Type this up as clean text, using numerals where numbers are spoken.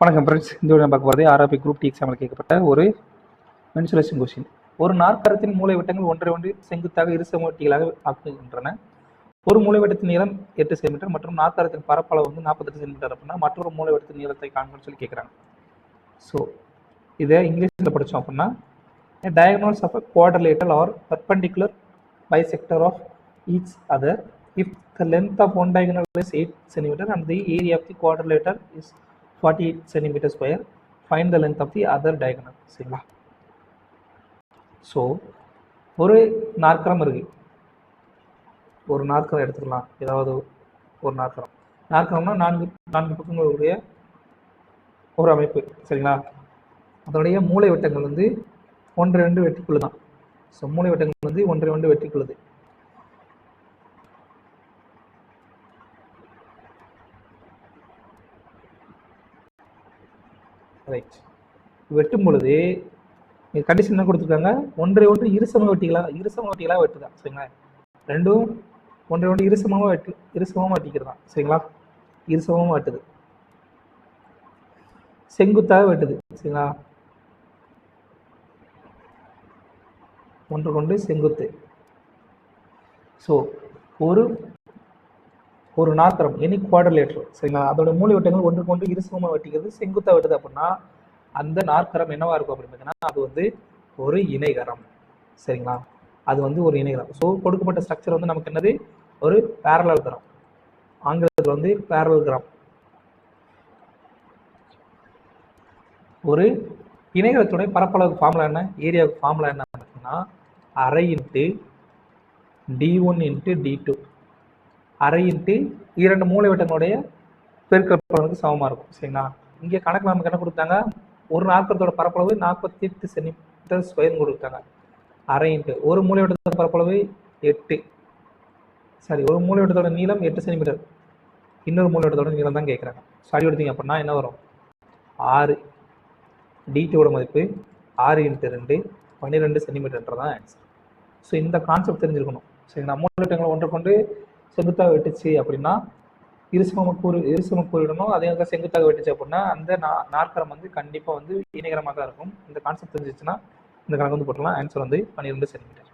வணக்கம் ஃப்ரெண்ட்ஸ். இந்த வீடியோ பார்க்க போகிறது ஆர்ஆர்பி குரூப் டி எக்ஸாமில் கேட்கப்பட்ட ஒரு மென்சுரேஷன் கொஸ்டின். ஒரு நாற்கரத்தின் மூலைவிட்டங்கள் ஒன்றை செங்குத்தாக இரு சமவெட்டிகளாக ஆக்குகின்றன. ஒரு மூலைவிட்டத்தின் நீளம் 8 சென்டிமீட்டர் மற்றும் நாற்கரத்தின் பரப்பளவு 48 சென்டிமீட்டர் அப்படின்னா மற்றொரு மூலைவிட்டத்தின் நீளத்தை காண்புன்னு சொல்லி கேட்குறாங்க. ஸோ இதை இங்கிலீஷில் படித்தோம் அப்படின்னா diagonals of a quadrilateral or perpendicular bisector of each other if the length of one diagonal is 8 cm and the area of the quadrilateral is 48 cm square, find the length of the other diagonal. சரிங்களா? So ஒரு நாற்கரம் இருக்கு, ஒரு நாற்கரம் எடுத்துக்கலாம். ஏதாவது ஒரு நாற்கரம்னா நான்கு பக்கங்களுடைய ஒரு அமைப்பு. சரிங்களா? அதனுடைய மூலை விட்டங்கள் 1-2 வெட்டிக்குள்ளு தான். ஸோ மூலை விட்டங்கள் 1-2 வெட்டிக்குள்ளது. ரைட். வெட்டும் பொழுது கண்டிஷன் என்ன கொடுத்துருக்காங்க? 1-1 இருசம வெட்டிகளாக வெட்டுதான். சரிங்களா? ரெண்டும் 1-1 இருசமமாக வெட்டிக்கிறதான். சரிங்களா? இருசமமாக வெட்டுது, செங்குத்தாக வெட்டுது. சரிங்களா? ஒன்றுக்கொண்டு செங்குத்து. ஸோ ஒரு நாற்கரம் எனி குவாட்ரிலேட்டர். சரிங்களா? அதோட மூலை விட்டங்கள் ஒன்றுக்கொண்டு இருசமமாக வெட்டிக்கிறது, செங்குத்தாக வெட்டுது அப்படின்னா அந்த நாற்கரம் என்னவா இருக்கும் அப்படின்னு பார்த்தீங்கன்னா அது ஒரு இணைகரம். சரிங்களா? அது ஒரு இணைகரம். ஸோ கொடுக்கப்பட்ட ஸ்ட்ரக்சர் நமக்கு என்னது? ஒரு பேரலோகிராம். ஆங்கிலத்தில் பேரலோகிராம். ஒரு இணைகரத்துடைய பரப்பளவு ஃபார்முலா என்ன? ஏரியாவுக்கு ஃபார்முலா என்ன பார்த்தீங்கன்னா அரை இன்ட்டு d1 இன்ட்டு d2. அரை இன்ட்டு இரண்டு மூலை விட்டங்களுடைய பெருக்கற்பளவுக்கு சமமாக இருக்கும். சரிங்களா? இங்கே கணக்கு நமக்கு என்ன கொடுத்தாங்க? ஒரு நாற்கரத்தோட பரப்பளவு 48 சென்டிமீட்டர் ஸ்கொயர்னு கொடுத்தாங்க. அரை இன்ட்டு ஒரு மூலை விட்டத்தோட பரப்பளவு 8. சரி, ஒரு மூலை விட்டத்தோட நீளம் 8 சென்டிமீட்டர். இன்னொரு மூலை விட்டத்தோட நீளம் தான் கேட்குறாங்க. சரி எடுத்தீங்க அப்படின்னா என்ன வரும்? 6. d2 மதிப்பு 6 இன்ட்டு 2 12 சென்டிமீட்டர்ன்றதான் ஆன்சர். ஸோ இந்த கான்செப்ட் தெரிஞ்சிருக்கணும். சரிங்களா? மூலை விட்டங்களை ஒன்றுக்கொண்டு செங்குத்தாக வெட்டுச்சு அப்படின்னா இருசம கூறிடணும். அதே மாதிரி செங்குத்தாக வெட்டுச்சு அப்படின்னா அந்த நாற்கரம் கண்டிப்பாக இணைகரமாக தான் இருக்கும். இந்த கான்செப்ட் தெரிஞ்சிச்சுன்னா இந்த கணக்கு போட்டுக்கலாம். Answer 12 centimetre.